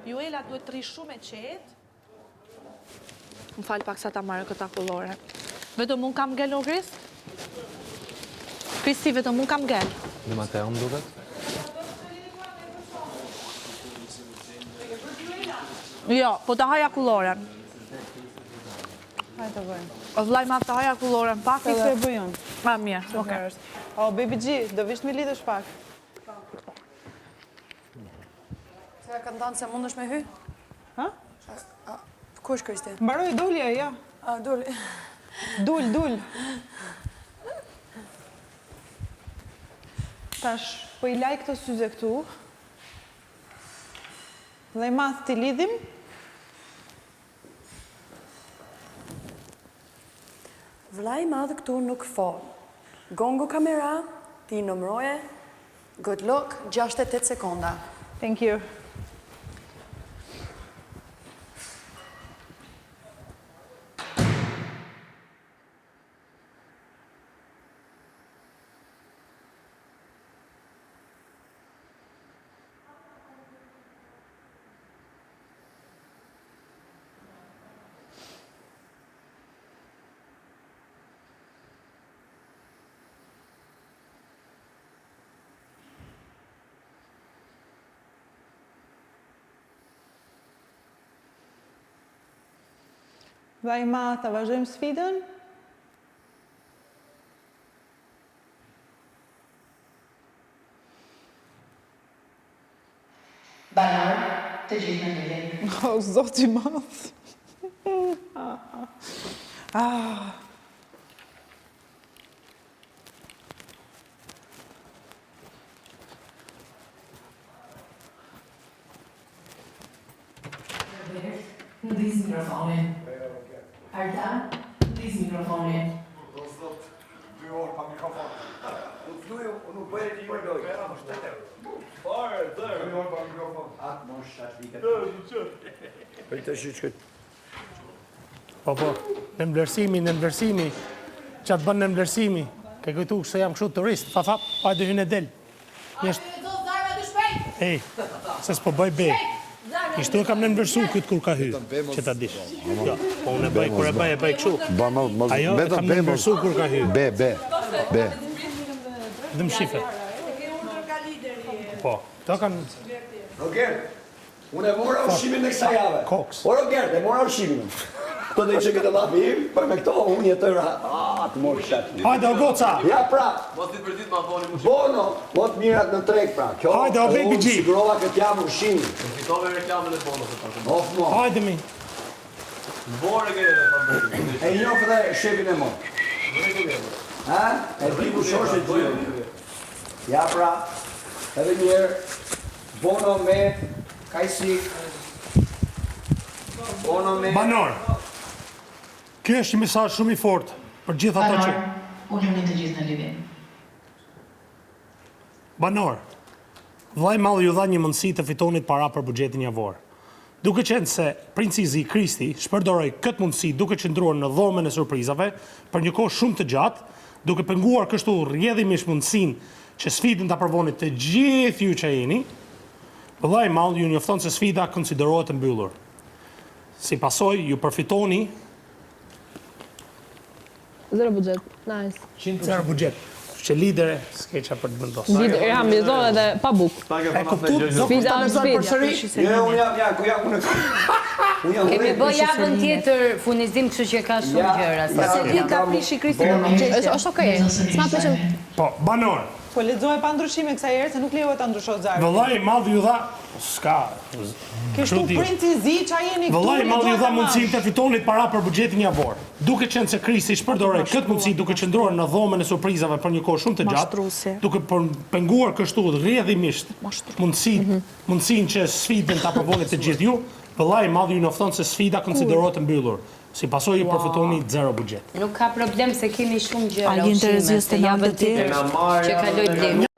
Juela duhet të rish shumë e qetë. Më falë pak sa ta marrë këta kullore. Vetëm unë kam ngel o Kris? Kristi, vetëm unë kam ngel. Dhe ma te më duket? Jo, po të haja kulloren. Hajde të bëjmë. O vlaj ma të haja kulloren pak Fikse edhe... e bëjon. A, mirë, oke. O, baby G, do vish me lidhësh pak. Se ka ndonë se mund është me hy? Ha? Ku është Kristi? Mbaroj dulja, ja. A, dulli. Dul. Tash, po i laj këto syze këtu. Dhe i math t'i lidhim. Vllai i madh këtu nuk fol. Gongo kamera, ti numëroje. Good luck, 68 sekonda. Thank you. Vaj ma, ta vazhdojmë sfidën? Banar, të gjithë në lidhje. O, zoti madh. Ndis mikrofonin. Arda, ndis mikrofonin. Do zot 2 orë pa mikrofon. Unë nuk bëjë ti më doj. Fare, dhe. 2 orë pa mikrofon. Atë mos shatë për të shqyt. Po, në mblerësimi, që atë bënë në mblerësimi, ke këtu se jam kështu turist, fafap, hajde hynë e del. Ej, se s'po bëj be. Kështu e kam në mblerësu këtë kur ka hy, që ta dish. Jo, po unë e bëj, kur e bëj kështu. Ajo e kam në mblerësu kur ka hy. Be. Dhe më shife. Po, to kanë... Roger, unë e mora ushimin në kësa jave. Koks. Po Roger, e mora ushimin. Këto dhe që këtë lapim, për me këto unë jetoj rahat. Të morë shatë. Hajde, o goca! Ja pra, Mos ditë për ditë ma thoni më bono, mot mirat në treg pra. Kjo, Hajde, o baby G. unë sigurova këtë jam ushimin. fitove reklamën e bonos. Of mo. Hajde mi. Bore ke E njofë dhe shefin e mot. Ha? E di ku shosh e gjithë. Ja pra, edhe njerë, bono me, kajsik, bono me... Banor. Kjo është një mesazh shumë i fortë për gjithë ato që... Banar, uluni të gjithë në lidhje. Banor, vllai madh ju dha një mundësi të fitonit para për buxhetin javor. Duke qenë se princi i zi Kristi shpërdoroi këtë mundësi duke qëndruar në dhomën e surprizave për një kohë shumë të gjatë, duke penguar kështu rrjedhimisht mundësinë që sfidën ta provonit të gjithë ju që jeni, vllai i madh ju njofton se sfida konsiderohet e mbyllur. Si pasojë, ju përfitoni 0 buxhet, nice. 0 buxhet. Që lidere, s'keqa për të vendosur. Lider, ja, më zonë edhe pa buk. E kuptu, do Sfida në sfidë. Jo, unë jam Kemi bë javën tjetër furnizim, kështu që ka shumë gjëra. Se ti ka prishi Kristi në mëngjes. Është okay. S'ma pëlqen. Po, banor. Po lexoj pa ndryshime kësaj herë se nuk lejohet ta ndryshosh zarfin. Vëllai i madh ju dha, s'ka. Kështu princi zi ç'a jeni këtu. Vëllai i madh ju lexoj dha ta mundësinë të fitonit para për buxhetin javor. Duke qenë se Kristi shpërdoroi këtë mundësi duke qëndruar në dhomën e surprizave për një kohë shumë të gjatë, duke penguar kështu rrjedhimisht mundësinë që sfidën ta provonit të gjithë ju, vëllai i madh ju njofton se sfida konsiderohet e mbyllur. Si pasojë ju përfitoni 0 buxhet. Nuk ka problem se kemi shumë gjëra. Alin Terezios të javën tjetër. Që kaloj blemi.